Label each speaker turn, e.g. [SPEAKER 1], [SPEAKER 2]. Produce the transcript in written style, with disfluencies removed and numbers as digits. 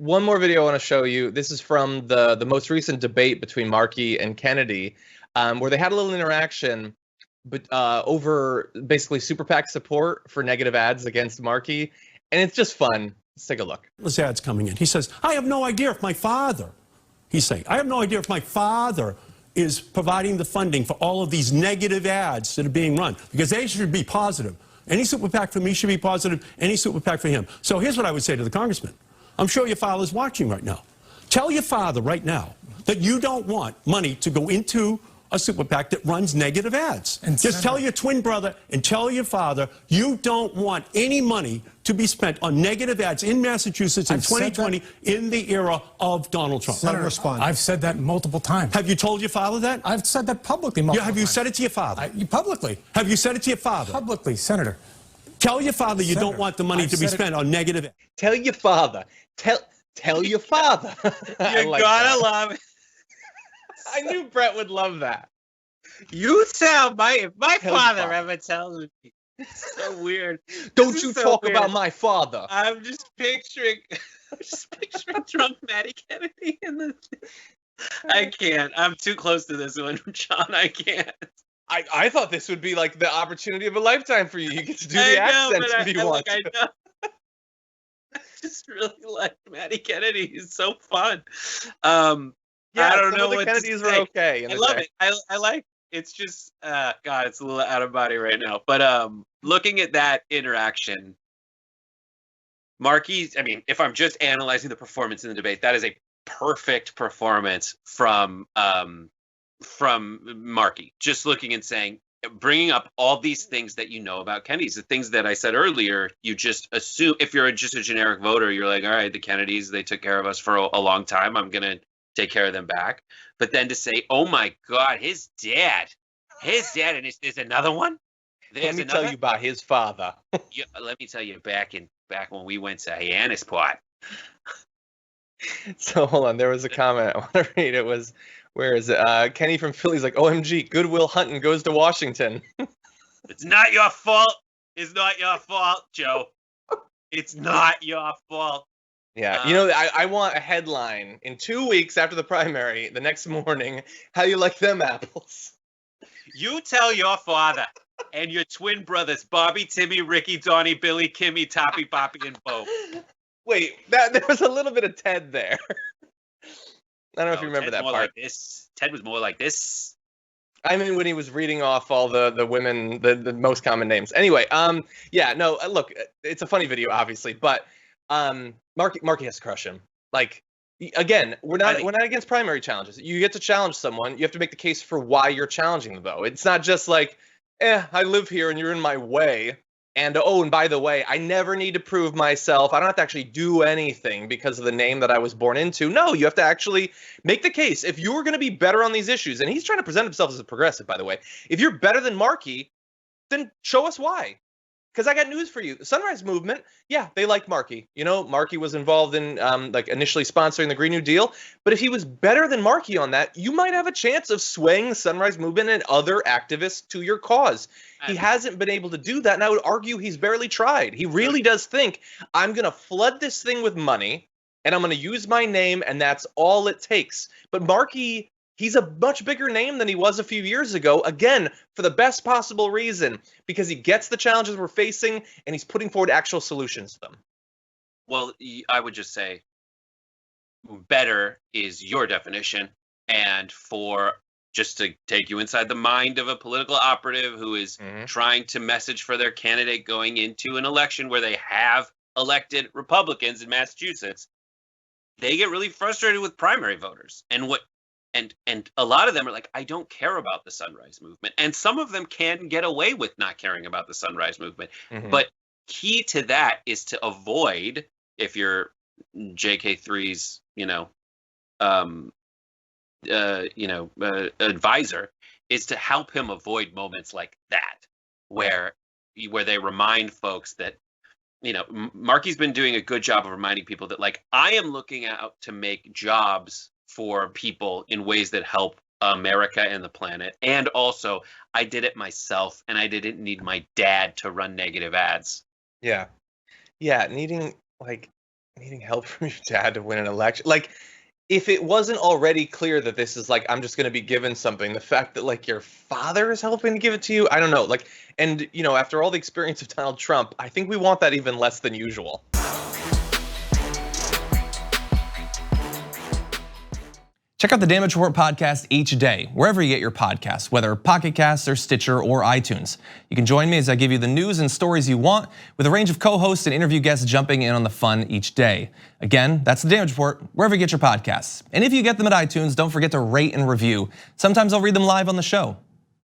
[SPEAKER 1] one more video I want to show you. This is from the most recent debate between Markey and Kennedy, where they had a little interaction, but over basically super PAC support for negative ads against Markey, and it's just fun. Let's take a look.
[SPEAKER 2] This ad's coming in. He says, I have no idea if my father, he's saying, I have no idea if my father is providing the funding for all of these negative ads that are being run, because they should be positive. Any super PAC for me should be positive, any super PAC for him. So here's what I would say to the congressman. I'm sure your father's watching right now. Tell your father right now that you don't want money to go into a super PAC that runs negative ads. And just tell your twin brother and tell your father you don't want any money to be spent on negative ads in Massachusetts in 2020 in the era of Donald Trump.
[SPEAKER 3] Senator, I've said that multiple times.
[SPEAKER 2] Have you told your father that?
[SPEAKER 3] I've said that publicly multiple times.
[SPEAKER 2] Have you said it to your father?
[SPEAKER 3] Publicly.
[SPEAKER 2] Have you said it to your father?
[SPEAKER 3] Publicly, Senator.
[SPEAKER 2] Tell your father you don't want the money to be spent on negative ads.
[SPEAKER 1] Tell your father. Tell your father.
[SPEAKER 4] You gotta love it.
[SPEAKER 1] I knew Brett would love that.
[SPEAKER 4] You tell if my father ever tells me. It's so weird.
[SPEAKER 1] Don't you talk about my father.
[SPEAKER 4] I'm just picturing drunk Maddie Kennedy in the. I can't. I'm too close to this one, John. I can't.
[SPEAKER 1] I thought this would be like the opportunity of a lifetime for you. You get to do the accent if you want.
[SPEAKER 4] I know. I just really like Maddie Kennedy. He's so fun.
[SPEAKER 1] Yeah,
[SPEAKER 4] I don't know
[SPEAKER 1] the
[SPEAKER 4] what
[SPEAKER 1] Kennedys
[SPEAKER 4] to say.
[SPEAKER 1] are okay.
[SPEAKER 4] I love it. I like. It's just God. It's a little out of body right now. But looking at that interaction, Markey. I mean, if I'm just analyzing the performance in the debate, that is a perfect performance from Markey. Just looking and saying, bringing up all these things that you know about Kennedys, the things that I said earlier. You just assume if you're just a generic voter, you're like, all right, the Kennedys, they took care of us for a long time. I'm gonna take care of them back. But then to say, oh my God, his dad, and there's another one.
[SPEAKER 1] Let me tell you about his father.
[SPEAKER 4] Yeah, let me tell you back when we went to Hyannisport.
[SPEAKER 1] So hold on, there was a comment I want to read. It was, where is it? Kenny from Philly's like, OMG, Goodwill Hunting goes to Washington.
[SPEAKER 4] It's not your fault. It's not your fault, Joe. It's not your fault.
[SPEAKER 1] Yeah, I want a headline in 2 weeks after the primary, the next morning, how you like them apples.
[SPEAKER 4] You tell your father and your twin brothers, Bobby, Timmy, Ricky, Donnie, Billy, Kimmy, Toppy, Poppy, and Bo.
[SPEAKER 1] Wait, there was a little bit of Ted there. I don't know if you remember
[SPEAKER 4] Ted's
[SPEAKER 1] that part.
[SPEAKER 4] Like this. Ted was more like this.
[SPEAKER 1] I mean, when he was reading off all the women, the most common names. Anyway, yeah, no, look, it's a funny video, obviously, but Markey has to crush him. Like, again, we're not against primary challenges. You get to challenge someone. You have to make the case for why you're challenging them, though. It's not just like, I live here and you're in my way. And and by the way, I never need to prove myself. I don't have to actually do anything because of the name that I was born into. No, you have to actually make the case. If you're going to be better on these issues, and he's trying to present himself as a progressive, by the way, if you're better than Markey, then show us why. Because I got news for you. The Sunrise Movement, yeah, they like Markey. Markey was involved in initially sponsoring the Green New Deal. But if he was better than Markey on that, you might have a chance of swaying the Sunrise Movement and other activists to your cause. He hasn't been able to do that, and I would argue he's barely tried. He really does think, I'm going to flood this thing with money, and I'm going to use my name, and that's all it takes. But Markey, he's a much bigger name than he was a few years ago, again, for the best possible reason, because he gets the challenges we're facing, and he's putting forward actual solutions to them.
[SPEAKER 4] Well, I would just say better is your definition, and just to take you inside the mind of a political operative who is trying to message for their candidate going into an election where they have elected Republicans in Massachusetts, they get really frustrated with primary voters. And a lot of them are like, I don't care about the Sunrise Movement. And some of them can get away with not caring about the Sunrise Movement. But key to that is to avoid, if you're JK3's, advisor, is to help him avoid moments like that, where they remind folks that, Markey's been doing a good job of reminding people that, like, I am looking out to make jobs for people in ways that help America and the planet. And also, I did it myself, and I didn't need my dad to run negative ads.
[SPEAKER 1] Yeah. Yeah, needing, like, needing help from your dad to win an election. Like, if it wasn't already clear that this is like, I'm just going to be given something, the fact that like your father is helping to give it to you, I don't know. Like, and you know, after all the experience of Donald Trump, I think we want that even less than usual.
[SPEAKER 5] Check out the Damage Report podcast each day, wherever you get your podcasts, whether Pocket Casts or Stitcher or iTunes. You can join me as I give you the news and stories you want, with a range of co-hosts and interview guests jumping in on the fun each day. Again, that's the Damage Report, wherever you get your podcasts. And if you get them at iTunes, don't forget to rate and review. Sometimes I'll read them live on the show.